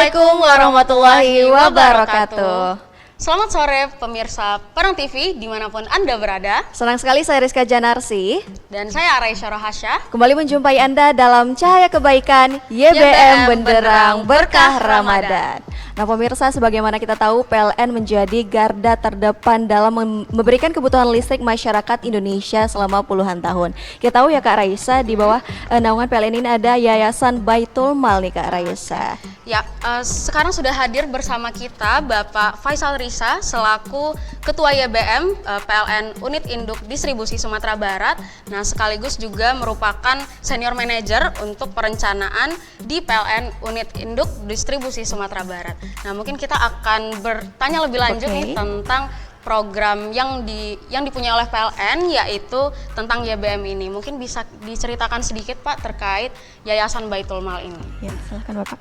Assalamualaikum warahmatullahi wabarakatuh. Selamat sore pemirsa Parang TV dimanapun Anda berada. Senang sekali saya Rizka Janarsi. Dan saya Araisyah Rohasya. Kembali menjumpai Anda dalam Cahaya Kebaikan YBM Benderang Berkah Ramadan. Nah pemirsa, sebagaimana kita tahu PLN menjadi garda terdepan dalam memberikan kebutuhan listrik masyarakat Indonesia selama puluhan tahun. Kita tahu ya Kak Raisa, di bawah naungan PLN ini ada Yayasan Baitul Mal nih Kak Raisa. Ya, sekarang sudah hadir bersama kita Bapak Faisal Risa selaku Ketua YBM PLN Unit Induk Distribusi Sumatera Barat. Nah, sekaligus juga merupakan Senior Manager untuk perencanaan di PLN Unit Induk Distribusi Sumatera Barat. Nah, mungkin kita akan bertanya lebih lanjut nih tentang program yang dipunyai oleh PLN, yaitu tentang YBM ini. Mungkin bisa diceritakan sedikit Pak terkait Yayasan Baitul Mal ini. Ya, silakan Bapak.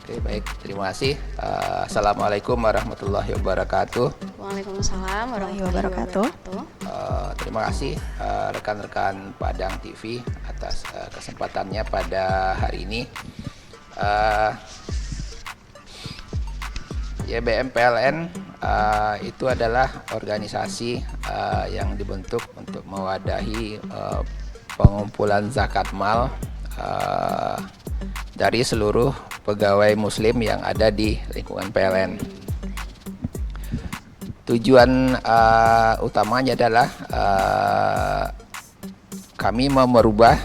Oke, baik, terima kasih. Assalamualaikum warahmatullahi wabarakatuh. Waalaikumsalam warahmatullahi wabarakatuh. Terima kasih rekan-rekan Padang TV atas kesempatannya pada hari ini. YBM PLN itu adalah organisasi yang dibentuk untuk mewadahi pengumpulan zakat mal dari seluruh pegawai muslim yang ada di lingkungan PLN. Tujuan utamanya adalah kami mau merubah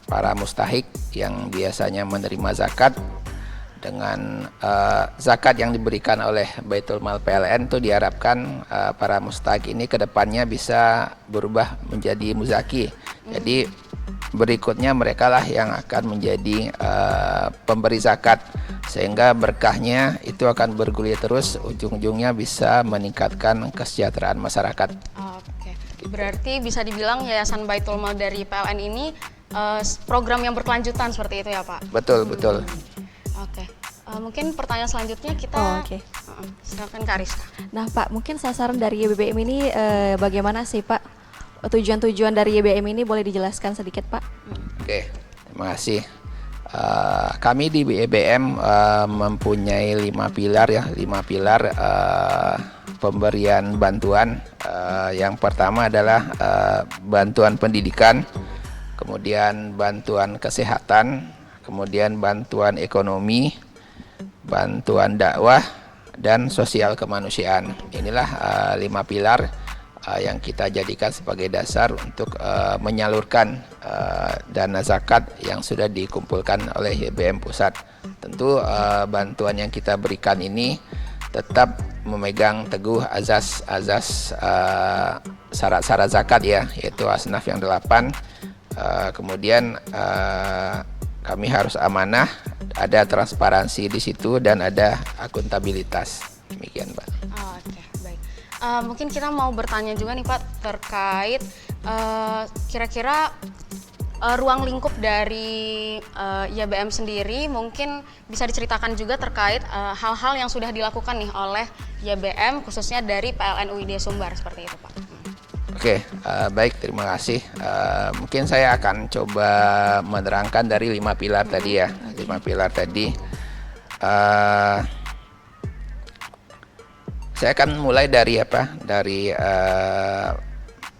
para mustahik yang biasanya menerima zakat dengan zakat yang diberikan oleh Baitul Mal PLN. Itu diharapkan para mustahik ini kedepannya bisa berubah menjadi muzaki. Jadi berikutnya mereka lah yang akan menjadi pemberi zakat, sehingga berkahnya itu akan bergulir terus, ujung-ujungnya bisa meningkatkan kesejahteraan masyarakat. Oke, berarti bisa dibilang Yayasan Baitul Mal dari PLN ini program yang berkelanjutan seperti itu ya Pak? Betul, betul. Oke, mungkin pertanyaan selanjutnya kita silakan Kak Rizka. Nah Pak, mungkin sasaran dari YBM ini bagaimana sih Pak? Tujuan-tujuan dari YBM ini boleh dijelaskan sedikit Pak? Oke, terima kasih. Kami di YBM mempunyai 5 pilar ya, 5 pilar pemberian bantuan. Yang pertama adalah bantuan pendidikan, kemudian bantuan kesehatan, kemudian bantuan ekonomi, bantuan dakwah, dan sosial kemanusiaan. Inilah 5 pilar yang kita jadikan sebagai dasar untuk menyalurkan dana zakat yang sudah dikumpulkan oleh YBM Pusat. Tentu bantuan yang kita berikan ini tetap memegang teguh azas-azas syarat-syarat zakat ya, yaitu asnaf yang 8. Kemudian kami harus amanah, ada transparansi di situ, dan ada akuntabilitas. Demikian Pak. Oke, baik. Mungkin kita mau bertanya juga nih Pak terkait kira-kira ruang lingkup dari YBM sendiri. Mungkin bisa diceritakan juga terkait hal-hal yang sudah dilakukan nih oleh YBM khususnya dari PLN UID Sumbar seperti itu Pak. Oke, baik, terima kasih. Mungkin saya akan coba menerangkan dari 5 pilar tadi ya. 5 pilar tadi. Saya akan mulai dari apa? Dari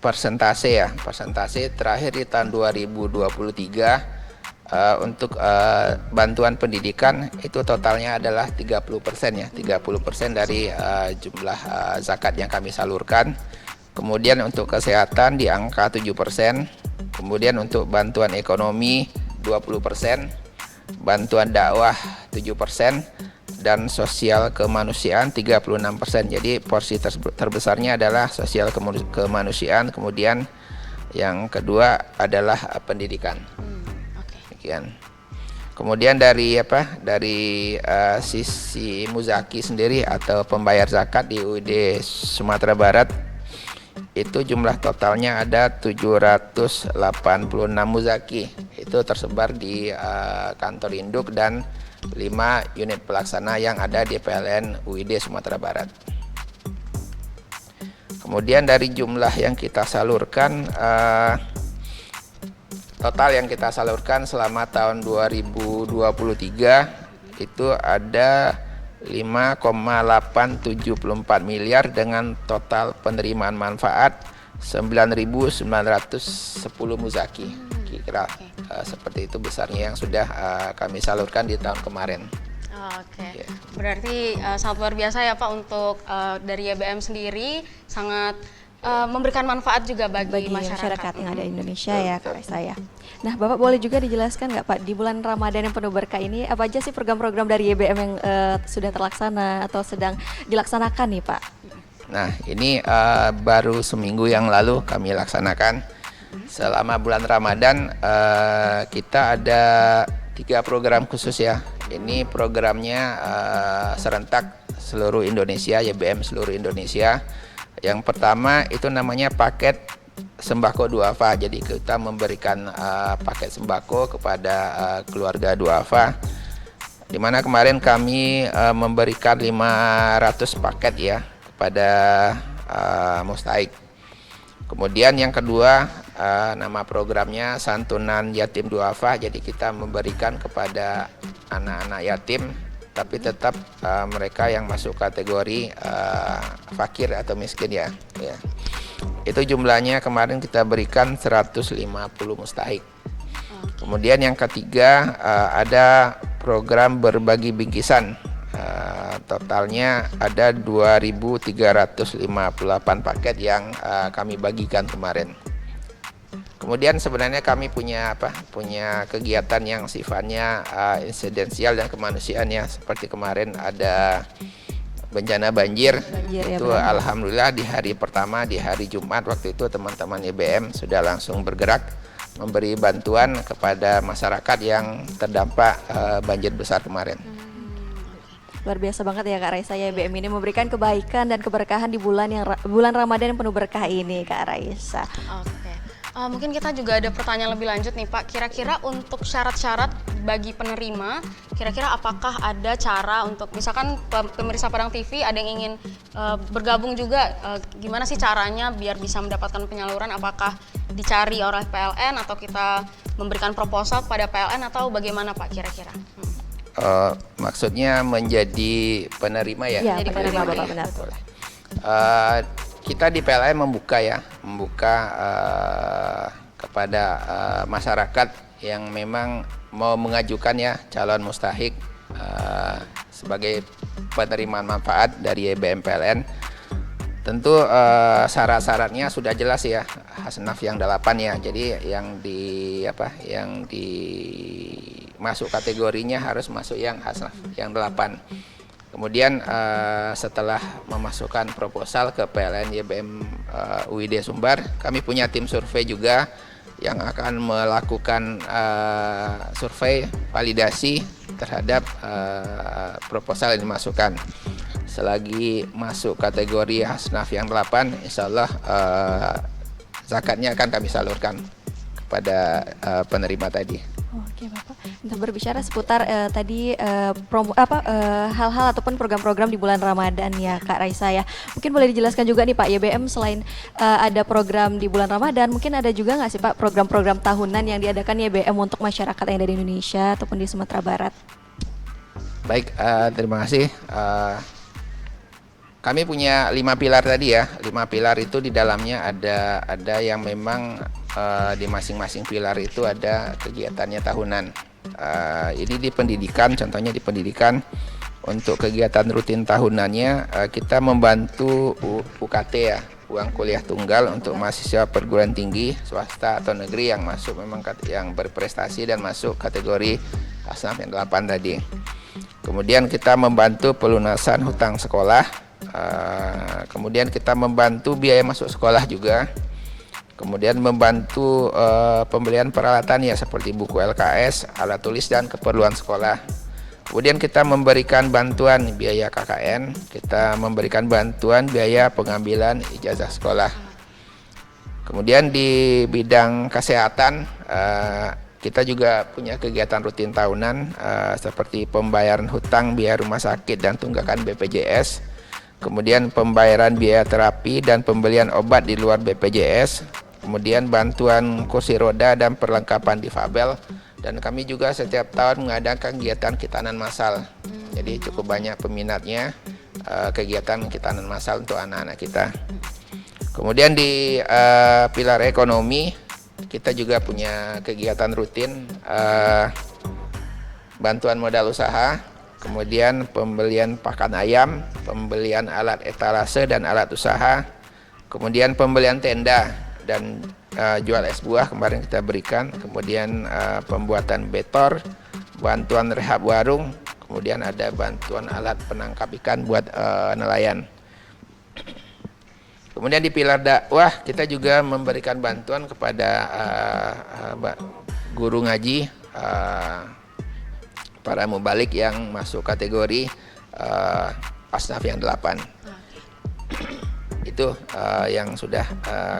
persentase ya. Persentase terakhir di tahun 2023 untuk bantuan pendidikan itu totalnya adalah 30% ya. 30% dari jumlah zakat yang kami salurkan. Kemudian untuk kesehatan di angka 7%, kemudian untuk bantuan ekonomi 20%, bantuan dakwah 7%, dan sosial kemanusiaan 36%. Jadi porsi terbesarnya adalah sosial kemanusiaan, kemudian yang kedua adalah pendidikan. Demikian. Kemudian dari sisi muzaki sendiri atau pembayar zakat di UID Sumatera Barat, itu jumlah totalnya ada 786 muzaki. Itu tersebar di kantor induk dan 5 unit pelaksana yang ada di PLN UID Sumatera Barat. Kemudian dari jumlah yang kita salurkan, total yang kita salurkan selama tahun 2023 itu ada 5,874 miliar dengan total penerimaan manfaat 9.910 muzaki. Kira-kira seperti itu besarnya yang sudah kami salurkan di tahun kemarin. Oke, berarti sangat luar biasa ya Pak untuk dari YBM sendiri sangat memberikan manfaat juga bagi masyarakat yang ada di Indonesia ya Kak Raisa ya. Nah Bapak boleh juga dijelaskan nggak Pak, di bulan Ramadan yang penuh berkah ini apa aja sih program-program dari YBM yang sudah terlaksana atau sedang dilaksanakan nih Pak? Nah ini baru seminggu yang lalu kami laksanakan. Selama bulan Ramadan kita ada 3 program khusus ya. Ini programnya serentak seluruh Indonesia, YBM seluruh Indonesia. Yang pertama itu namanya paket sembako duafa. Jadi kita memberikan paket sembako kepada keluarga duafa. Di mana kemarin kami memberikan 500 paket ya kepada mustahik. Kemudian yang kedua nama programnya santunan yatim duafa. Jadi kita memberikan kepada anak-anak yatim tapi tetap mereka yang masuk kategori fakir atau miskin ya. Itu jumlahnya kemarin kita berikan 150 mustahik. Kemudian yang ketiga ada program berbagi bingkisan. Totalnya ada 2.358 paket yang kami bagikan kemarin. Kemudian sebenarnya kami punya kegiatan yang sifatnya insidensial dan kemanusiaan ya. Seperti kemarin ada bencana banjir itu ya, alhamdulillah di hari pertama, di hari Jumat waktu itu teman-teman YBM sudah langsung bergerak memberi bantuan kepada masyarakat yang terdampak banjir besar kemarin. Luar biasa banget ya Kak Raisa, YBM ini memberikan kebaikan dan keberkahan di bulan Ramadan yang penuh berkah ini Kak Raisa. Oke. Mungkin kita juga ada pertanyaan lebih lanjut nih Pak. Kira-kira untuk syarat-syarat bagi penerima, kira-kira apakah ada cara untuk misalkan pemirsa Padang TV ada yang ingin bergabung juga, gimana sih caranya biar bisa mendapatkan penyaluran? Apakah dicari oleh PLN atau kita memberikan proposal kepada PLN atau bagaimana Pak kira-kira? Maksudnya menjadi penerima ya? Iya, penerima Bapak benar. Kita di PLN membuka kepada masyarakat yang memang mau mengajukan ya calon mustahik sebagai penerimaan manfaat dari YBM PLN. Tentu syarat-syaratnya sudah jelas ya, Hasnaf yang 8 ya. Jadi yang masuk kategorinya harus masuk yang Hasnaf yang 8. Kemudian setelah memasukkan proposal ke PLN YBM UID Sumbar, kami punya tim survei juga yang akan melakukan survei validasi terhadap proposal yang dimasukkan. Selagi masuk kategori Hasnaf yang 8, insya Allah zakatnya akan kami salurkan kepada penerima tadi. Oke Bapak, untuk berbicara seputar tadi hal-hal ataupun program-program di bulan Ramadan ya Kak Raisa ya. Mungkin boleh dijelaskan juga nih Pak, YBM selain ada program di bulan Ramadan, mungkin ada juga nggak sih Pak program-program tahunan yang diadakan YBM untuk masyarakat yang ada di Indonesia ataupun di Sumatera Barat? Baik, terima kasih. Kami punya 5 pilar tadi ya. 5 pilar itu di dalamnya ada yang memang di masing-masing pilar itu ada kegiatannya tahunan. Ini di pendidikan, contohnya di pendidikan untuk kegiatan rutin tahunannya kita membantu UKT ya, uang kuliah tunggal untuk mahasiswa perguruan tinggi swasta atau negeri yang masuk memang yang berprestasi dan masuk kategori Hasnaf yang 8 tadi. Kemudian kita membantu pelunasan hutang sekolah. Kemudian kita membantu biaya masuk sekolah juga. Kemudian membantu pembelian peralatan ya seperti buku LKS, alat tulis dan keperluan sekolah. Kemudian kita memberikan bantuan biaya KKN, kita memberikan bantuan biaya pengambilan ijazah sekolah. Kemudian di bidang kesehatan kita juga punya kegiatan rutin tahunan seperti pembayaran hutang biaya rumah sakit dan tunggakan BPJS. Kemudian pembayaran biaya terapi dan pembelian obat di luar BPJS, kemudian bantuan kursi roda dan perlengkapan difabel Dan kami juga setiap tahun mengadakan kegiatan khitanan massal. Jadi cukup banyak peminatnya kegiatan khitanan massal untuk anak-anak kita. Kemudian di pilar ekonomi kita juga punya kegiatan rutin bantuan modal usaha, kemudian pembelian pakan ayam, pembelian alat etalase dan alat usaha, kemudian pembelian tenda dan jual es buah kemarin kita berikan, kemudian pembuatan betor, bantuan rehab warung, kemudian ada bantuan alat penangkap ikan buat nelayan. Kemudian di pilar dakwah kita juga memberikan bantuan kepada guru ngaji, para mubalik yang masuk kategori asnaf yang 8. Itu yang sudah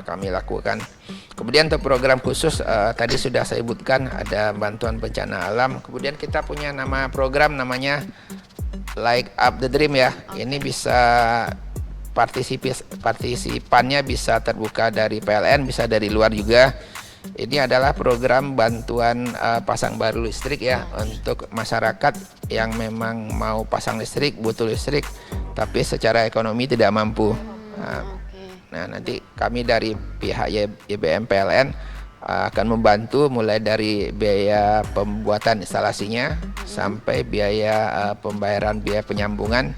kami lakukan. Kemudian untuk program khusus tadi sudah saya sebutkan ada bantuan bencana alam. Kemudian kita punya program namanya Light Up the Dream ya. Ini bisa partisipannya bisa terbuka dari PLN, bisa dari luar juga. Ini adalah program bantuan pasang baru listrik ya untuk masyarakat yang memang mau pasang listrik, butuh listrik, tapi secara ekonomi tidak mampu. Nah, nanti kami dari pihak YBM PLN akan membantu mulai dari biaya pembuatan instalasinya sampai biaya pembayaran biaya penyambungan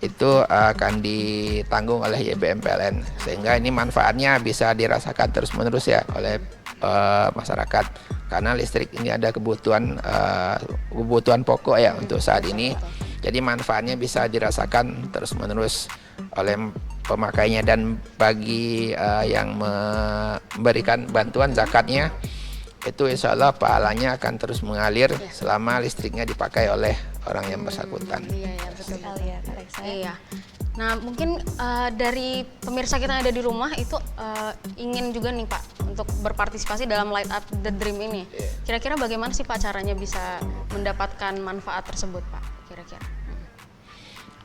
itu akan ditanggung oleh YBM PLN, sehingga ini manfaatnya bisa dirasakan terus-menerus ya oleh masyarakat, karena listrik ini ada kebutuhan pokok ya untuk saat ini. Jadi manfaatnya bisa dirasakan terus-menerus oleh pemakainya, dan bagi yang memberikan bantuan zakatnya itu insya Allah pahalanya akan terus mengalir selama listriknya dipakai oleh orang yang bersangkutan. Iya, betul sekali ya, Kak Reksa. Iya. Nah, mungkin dari pemirsa kita yang ada di rumah itu ingin juga nih Pak untuk berpartisipasi dalam Light Up the Dream ini. Kira-kira bagaimana sih Pak caranya bisa mendapatkan manfaat tersebut Pak? Kira-kira.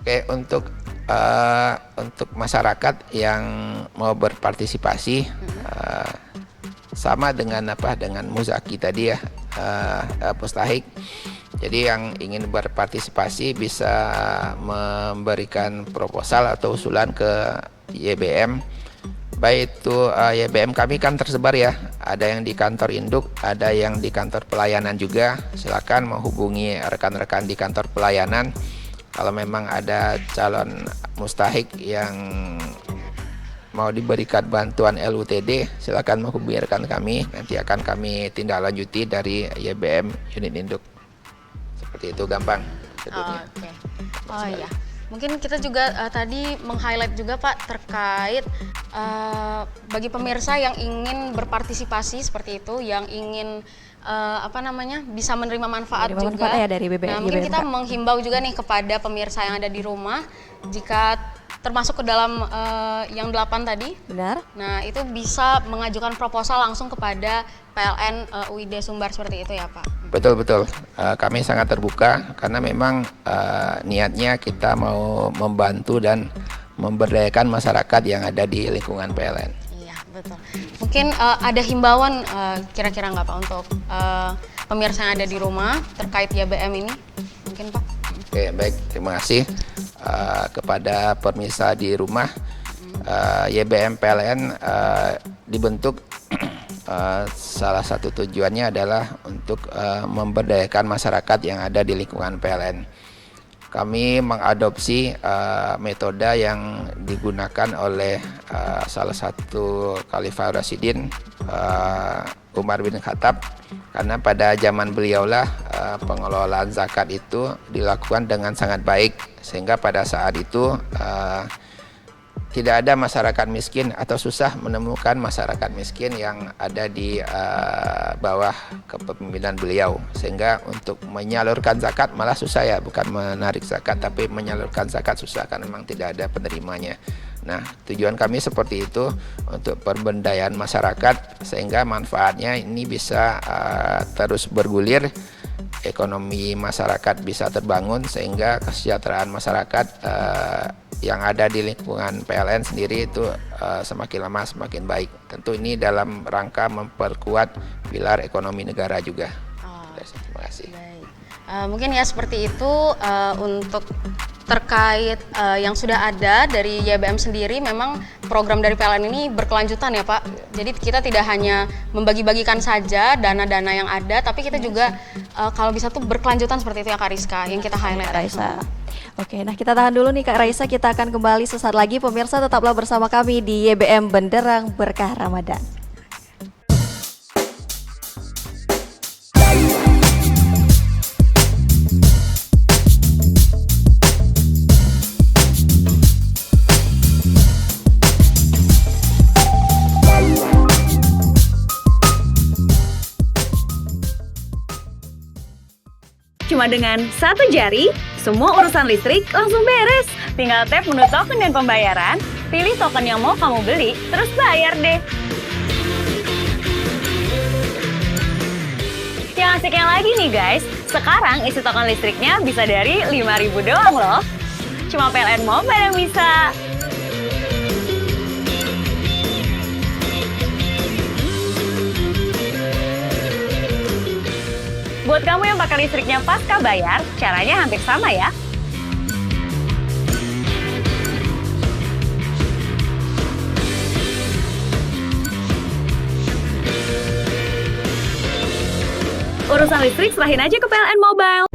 Oke, untuk masyarakat yang mau berpartisipasi sama dengan Muzaki tadi ya, Pustahik. Jadi yang ingin berpartisipasi bisa memberikan proposal atau usulan ke YBM. Baik itu YBM kami kan tersebar ya, ada yang di kantor induk, ada yang di kantor pelayanan juga. Silakan menghubungi rekan-rekan di kantor pelayanan. Kalau memang ada calon mustahik yang mau diberikan bantuan LUTD, silakan menghubungi rekan kami. Nanti akan kami tindak lanjuti dari YBM unit induk. Seperti itu, gampang. Oke. Oh iya. Mungkin kita juga tadi meng-highlight juga Pak terkait bagi pemirsa yang ingin berpartisipasi seperti itu, yang ingin bisa menerima manfaat juga. Ya dari BBM. Nah, mungkin kita menghimbau juga nih kepada pemirsa yang ada di rumah, jika termasuk ke dalam yang 8 tadi. Benar. Nah, itu bisa mengajukan proposal langsung kepada PLN UID Sumbar seperti itu ya Pak. Betul. Kami sangat terbuka karena memang niatnya kita mau membantu dan memberdayakan masyarakat yang ada di lingkungan PLN. Iya, betul. Mungkin ada himbauan kira-kira nggak Pak untuk pemirsa yang ada di rumah terkait YBM ini? Mungkin Pak? Oke, baik. Terima kasih kepada pemirsa di rumah. YBM PLN dibentuk salah satu tujuannya adalah untuk memberdayakan masyarakat yang ada di lingkungan PLN. Kami mengadopsi metode yang digunakan oleh salah satu Khalifah Rasyidin, Umar bin Khattab, karena pada zaman beliaulah pengelolaan zakat itu dilakukan dengan sangat baik, sehingga pada saat itu tidak ada masyarakat miskin atau susah menemukan masyarakat miskin yang ada di bawah kepemimpinan beliau, sehingga untuk menyalurkan zakat malah susah ya, bukan menarik zakat tapi menyalurkan zakat susah karena memang tidak ada penerimanya. Nah, tujuan kami seperti itu untuk pemberdayaan masyarakat sehingga manfaatnya ini bisa terus bergulir, ekonomi masyarakat bisa terbangun sehingga kesejahteraan masyarakat yang ada di lingkungan PLN sendiri itu semakin lama semakin baik. Tentu ini dalam rangka memperkuat pilar ekonomi negara juga. Oh Terima kasih. Baik. Mungkin ya seperti itu untuk terkait yang sudah ada dari YBM sendiri. Memang program dari PLN ini berkelanjutan ya Pak. Jadi kita tidak hanya membagi-bagikan saja dana-dana yang ada, tapi kita juga kalau bisa tuh berkelanjutan seperti itu ya Kak Rizka yang kita highlight. Raisa. Oke, nah kita tahan dulu nih Kak Raisa, kita akan kembali sesaat lagi. Pemirsa tetaplah bersama kami di YBM Benderang Berkah Ramadan. Cuma dengan satu jari, semua urusan listrik langsung beres. Tinggal tap menu token dan pembayaran, pilih token yang mau kamu beli, terus bayar deh. Yang asiknya lagi nih guys, sekarang isi token listriknya bisa dari 5.000 doang loh. Cuma PLN Mobile yang bisa. Buat kamu yang pakai listriknya pasca bayar, caranya hampir sama ya. Urusan listrik serahin aja ke PLN Mobile.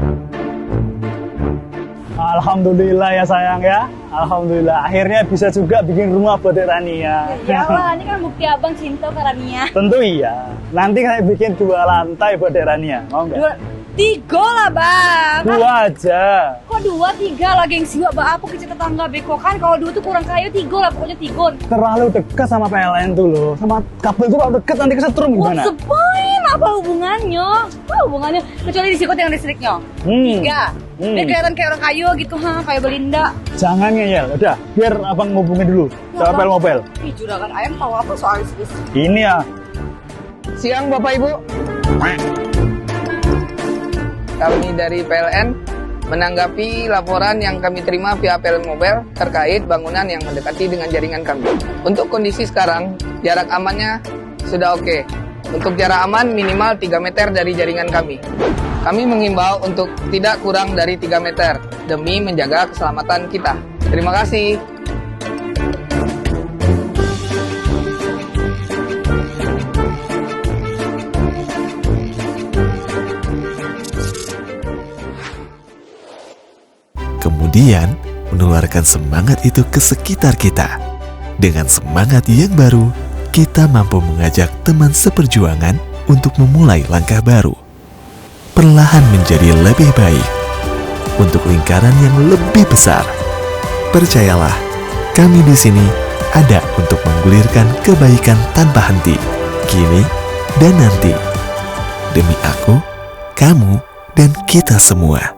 Alhamdulillah ya sayang ya. Alhamdulillah akhirnya bisa juga bikin rumah buat Rania. Iyalah, ini kan bukti abang cinta ke Rania. Tentu iya. Nanti saya bikin 2 lantai buat Rania. Mau nggak? 3 lah bang. 2 aja. Kok 2, 3 lah gengsi wak apa ke tetangga beko kan. Kalau 2 tuh kurang kayu, 3 lah pokoknya 3. Terlalu dekat sama PLN tuh loh. Sama kabel tuh kalau dekat nanti kesetrum gimana? Sepain apa hubungannya? Apa hubungannya? Kecuali disikut yang listriknya. 3. Biar kelihatan kayak orang kayu gitu, kayak Belinda. Jangan ngeyel, udah biar abang ngubungin dulu ke PLN Mobile. Ih, juragan ayam tahu apa soal listrik? Ini ya. Siang Bapak Ibu. Kami dari PLN menanggapi laporan yang kami terima via PLN Mobile terkait bangunan yang mendekati dengan jaringan kami. Untuk kondisi sekarang, jarak amannya sudah oke. Untuk jarak aman minimal 3 meter dari jaringan kami. Kami mengimbau untuk tidak kurang dari 3 meter demi menjaga keselamatan kita. Terima kasih. Kemudian, menularkan semangat itu ke sekitar kita. Dengan semangat yang baru, kita mampu mengajak teman seperjuangan untuk memulai langkah baru. Perlahan menjadi lebih baik, untuk lingkaran yang lebih besar. Percayalah, kami di sini ada untuk menggulirkan kebaikan tanpa henti, kini dan nanti. Demi aku, kamu, dan kita semua.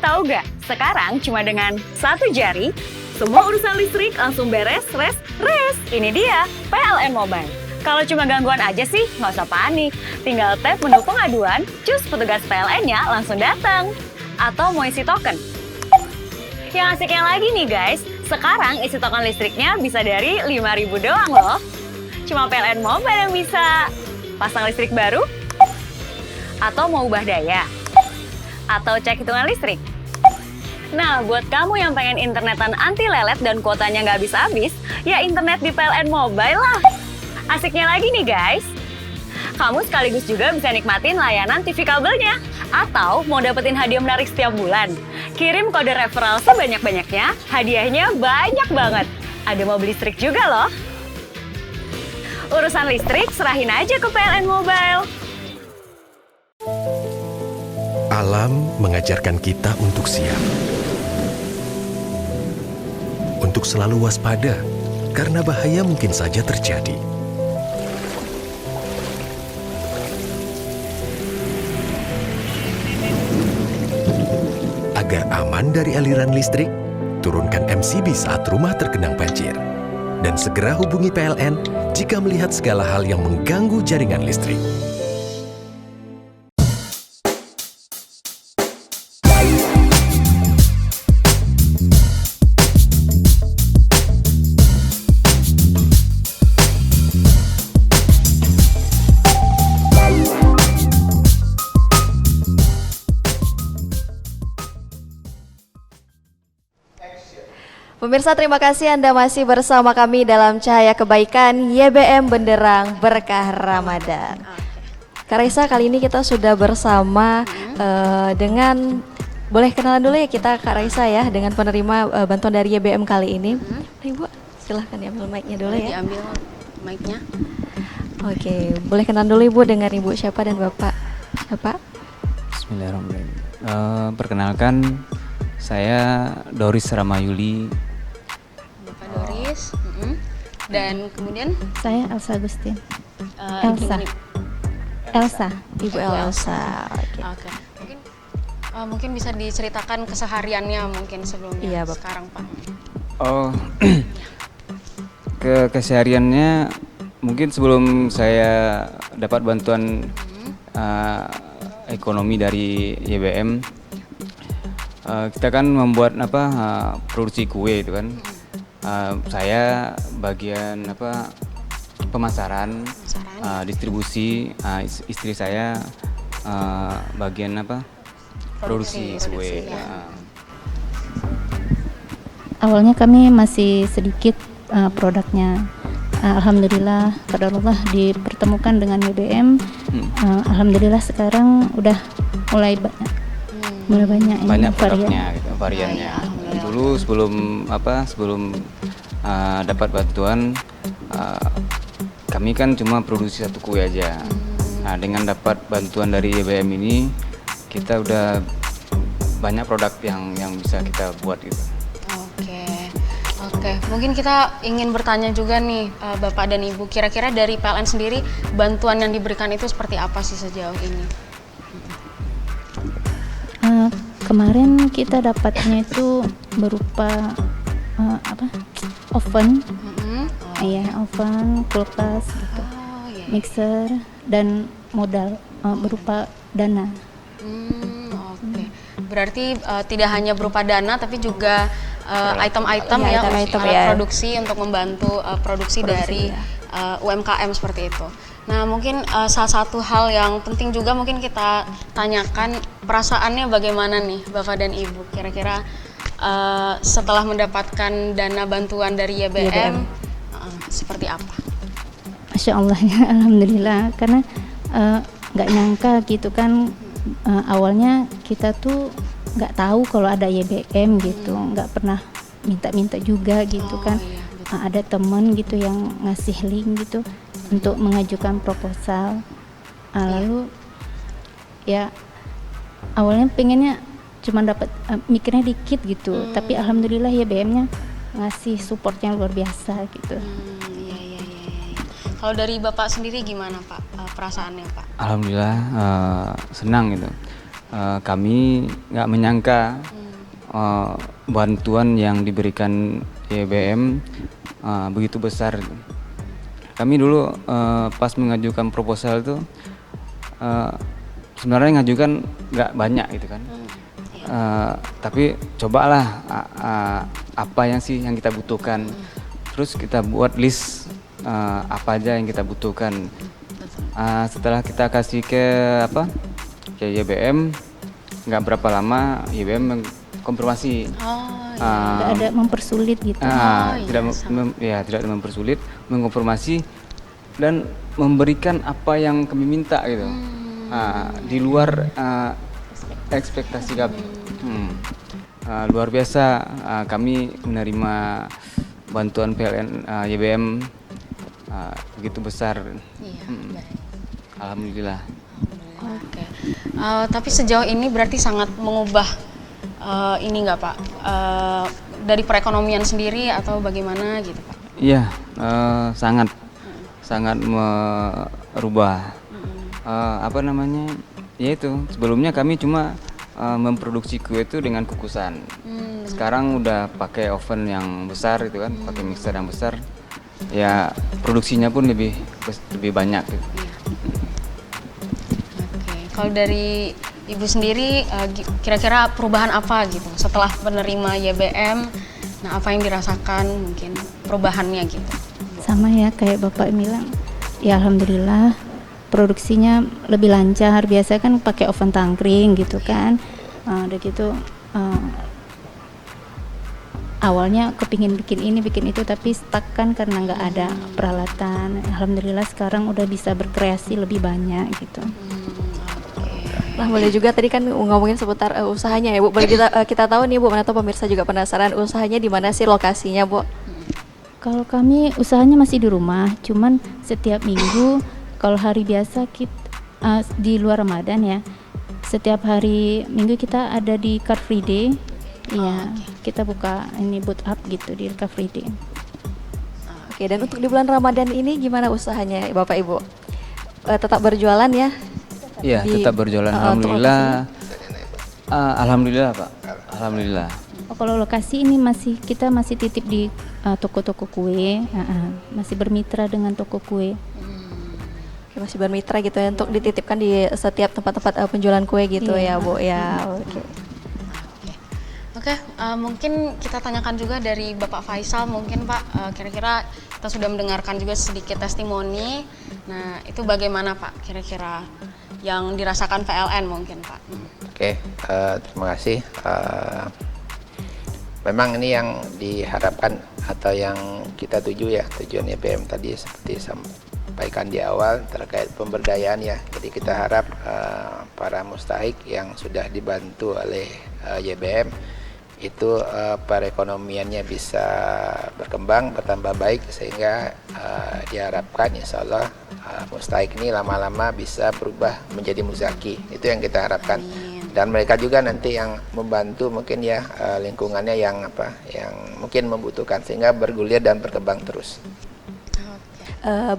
Tahu gak? Sekarang cuma dengan satu jari, semua urusan listrik langsung beres, res. Ini dia, PLN Mobile. Kalau cuma gangguan aja sih, nggak usah panik. Tinggal tap menu pengaduan, cus petugas PLN-nya langsung datang. Atau mau isi token. Yang asiknya lagi nih guys, sekarang isi token listriknya bisa dari 5.000 doang loh. Cuma PLN Mobile yang bisa. Pasang listrik baru? Atau mau ubah daya? Atau cek hitungan listrik? Nah, buat kamu yang pengen internetan anti lelet dan kuotanya nggak habis-habis, ya internet di PLN Mobile lah. Asiknya lagi nih guys, kamu sekaligus juga bisa nikmatin layanan TV kabelnya. Atau mau dapetin hadiah menarik setiap bulan. Kirim kode referral sebanyak-banyaknya, hadiahnya banyak banget. Ada mobil listrik juga loh. Urusan listrik serahin aja ke PLN Mobile. Alam mengajarkan kita untuk siap. Untuk selalu waspada, karena bahaya mungkin saja terjadi. Agar aman dari aliran listrik, turunkan MCB saat rumah tergenang banjir. Dan segera hubungi PLN jika melihat segala hal yang mengganggu jaringan listrik. Pemirsa, terima kasih Anda masih bersama kami dalam Cahaya Kebaikan YBM Benderang Berkah Ramadan. Kak Raisa, kali ini kita sudah bersama dengan, boleh kenalan dulu ya kita Kak Raisa ya, dengan penerima bantuan dari YBM kali ini. Ibu, silahkan diambil mic-nya dulu ya. Diambil mic-nya. Oke, boleh kenalan dulu Ibu dengan Ibu siapa dan Bapak siapa? Bismillahirrahmanirrahim. Perkenalkan, saya Doris Ramayuli. Bapak Doris. Dan kemudian Saya Elsa Agustin. Elsa. Elsa. Ibu Elsa. Oke. Oke. Mungkin bisa diceritakan kesehariannya mungkin sebelumnya. Iya, Bapak. Sekarang Pak. Oh, kesehariannya mungkin sebelum saya dapat bantuan ekonomi dari YBM, kita kan membuat produksi kue itu kan. Saya bagian pemasaran, distribusi, istri saya bagian produksi kue. Ya. Awalnya kami masih sedikit produknya. Alhamdulillah, qadarullah dipertemukan dengan YBM. Alhamdulillah sekarang udah mulai banyak. Banyak produknya, gitu, variannya. Dulu sebelum dapat bantuan, kami kan cuma produksi satu kue aja. Nah, dengan dapat bantuan dari YBM ini, kita udah banyak produk yang bisa kita buat gitu. Oke, mungkin kita ingin bertanya juga nih Bapak dan Ibu, kira-kira dari PLN sendiri bantuan yang diberikan itu seperti apa sih sejauh ini? Kemarin kita dapatnya itu berupa oven, oven, kulkas, gitu, mixer dan modal berupa dana. Oke. Berarti tidak hanya berupa dana tapi juga item-item alat produksi untuk membantu produksi dari UMKM seperti itu. Nah, mungkin salah satu hal yang penting juga mungkin kita tanyakan, perasaannya bagaimana nih Bapak dan Ibu, kira-kira setelah mendapatkan dana bantuan dari YBM. Seperti apa? Masya Allah ya, alhamdulillah, karena nggak nyangka gitu kan. Awalnya kita tuh nggak tahu kalau ada YBM gitu, nggak pernah minta-minta juga gitu kan. Ada temen gitu yang ngasih link gitu untuk mengajukan proposal. Lalu ya awalnya pengennya cuma dapat mikirnya dikit gitu, tapi alhamdulillah YBM-nya ngasih support yang luar biasa gitu. Kalau dari Bapak sendiri gimana Pak perasaannya Pak? Alhamdulillah senang gitu. Kami nggak menyangka bantuan yang diberikan YBM begitu besar. Kami dulu pas mengajukan proposal itu sebenarnya ngajukan nggak banyak gitu kan. Tapi cobalah apa yang kita butuhkan. Terus kita buat list apa aja yang kita butuhkan. Setelah kita kasih ke YBM, nggak berapa lama YBM mengkonfirmasi. Nggak ada mempersulit gitu. Tidak mempersulit, mengkonfirmasi dan memberikan apa yang kami minta gitu. Di luar ekspektasi kami. Luar biasa kami menerima bantuan PLN YBM begitu besar. Alhamdulillah. Oke. Tapi sejauh ini berarti sangat mengubah ini nggak Pak? Dari perekonomian sendiri atau bagaimana gitu Pak? Iya, sangat merubah. Ya itu, sebelumnya kami cuma memproduksi kue itu dengan kukusan. Sekarang udah pakai oven yang besar itu kan, pakai mixer yang besar. Ya produksinya pun lebih banyak gitu. Oke. Kalau dari Ibu sendiri kira-kira perubahan apa gitu setelah menerima YBM? Nah, apa yang dirasakan mungkin perubahannya gitu? Sama ya kayak Bapak bilang, ya alhamdulillah produksinya lebih lancar. Biasa kan pakai oven tangkring gitu kan. Udah gitu awalnya kepingin bikin ini bikin itu tapi stuck kan karena nggak ada peralatan. Alhamdulillah sekarang udah bisa berkreasi lebih banyak gitu. Nah, boleh juga tadi kan ngomongin seputar usahanya ya Bu. Boleh kita tahu nih Bu, mana tahu pemirsa juga penasaran usahanya di mana sih lokasinya Bu? Kalau kami usahanya masih di rumah, cuman setiap minggu kalau hari biasa kita di luar Ramadan ya, setiap hari minggu kita ada di Car Free Day. Iya, kita buka ini boot up gitu di Car Free Day. Oke, dan untuk di bulan Ramadan ini gimana usahanya Bapak Ibu? Tetap berjualan ya? Iya, tetap berjualan. Alhamdulillah. Alhamdulillah Pak. Alhamdulillah. Oh, kalau lokasi ini kita masih titip di toko-toko kue, masih bermitra dengan toko kue. Oke, masih bermitra gitu ya untuk dititipkan di setiap tempat-tempat penjualan kue gitu ya Bu ya. Oke, mungkin kita tanyakan juga dari Bapak Faisal mungkin Pak, kira-kira kita sudah mendengarkan juga sedikit testimoni. Nah, itu bagaimana Pak kira-kira yang dirasakan PLN mungkin Pak? Oke, terima kasih. Memang ini yang diharapkan atau yang kita tuju ya, tujuan YBM tadi seperti sampaikan di awal terkait pemberdayaan ya. Jadi kita harap para mustahik yang sudah dibantu oleh YBM itu perekonomiannya bisa berkembang, bertambah baik sehingga diharapkan insya Allah mustahik ini lama-lama bisa berubah menjadi muzaki. Itu yang kita harapkan. Dan mereka juga nanti yang membantu mungkin ya lingkungannya yang mungkin membutuhkan sehingga bergulir dan berkembang terus.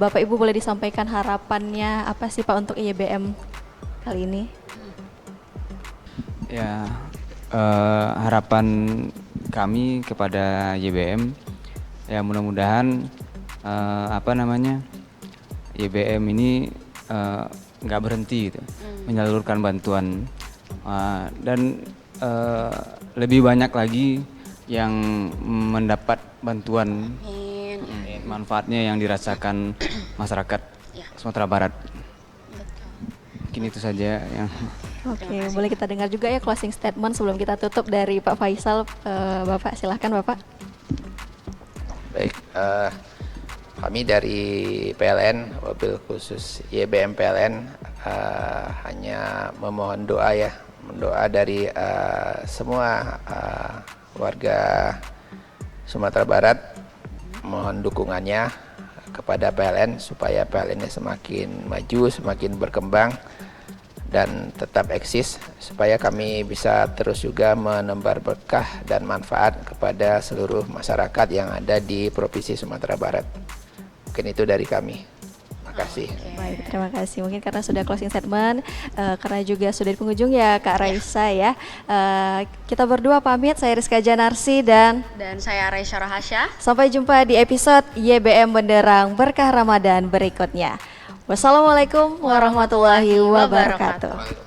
Bapak Ibu boleh disampaikan harapannya apa sih Pak untuk YBM kali ini? Ya, harapan kami kepada YBM ya mudah-mudahan YBM ini nggak berhenti gitu, menyalurkan bantuan dan lebih banyak lagi yang mendapat bantuan manfaatnya yang dirasakan masyarakat Sumatera Barat. Mungkin itu saja yang. Oke, boleh kita dengar juga ya closing statement sebelum kita tutup dari Pak Faisal. Bapak silahkan Bapak. Baik, kami dari PLN, wabil khusus YBM PLN hanya memohon doa ya, doa dari semua warga Sumatera Barat, mohon dukungannya kepada PLN supaya PLN-nya semakin maju, semakin berkembang dan tetap eksis supaya kami bisa terus juga menebar berkah dan manfaat kepada seluruh masyarakat yang ada di Provinsi Sumatera Barat. Mungkin itu dari kami. Terima kasih. Baik, terima kasih. Mungkin karena sudah closing statement, karena juga sudah di penghujung ya Kak Raisa ya. Kita berdua pamit, saya Rizka Janarsi dan saya Raisa Rahasya. Sampai jumpa di episode YBM Benderang Berkah Ramadan berikutnya. Wassalamualaikum warahmatullahi wabarakatuh.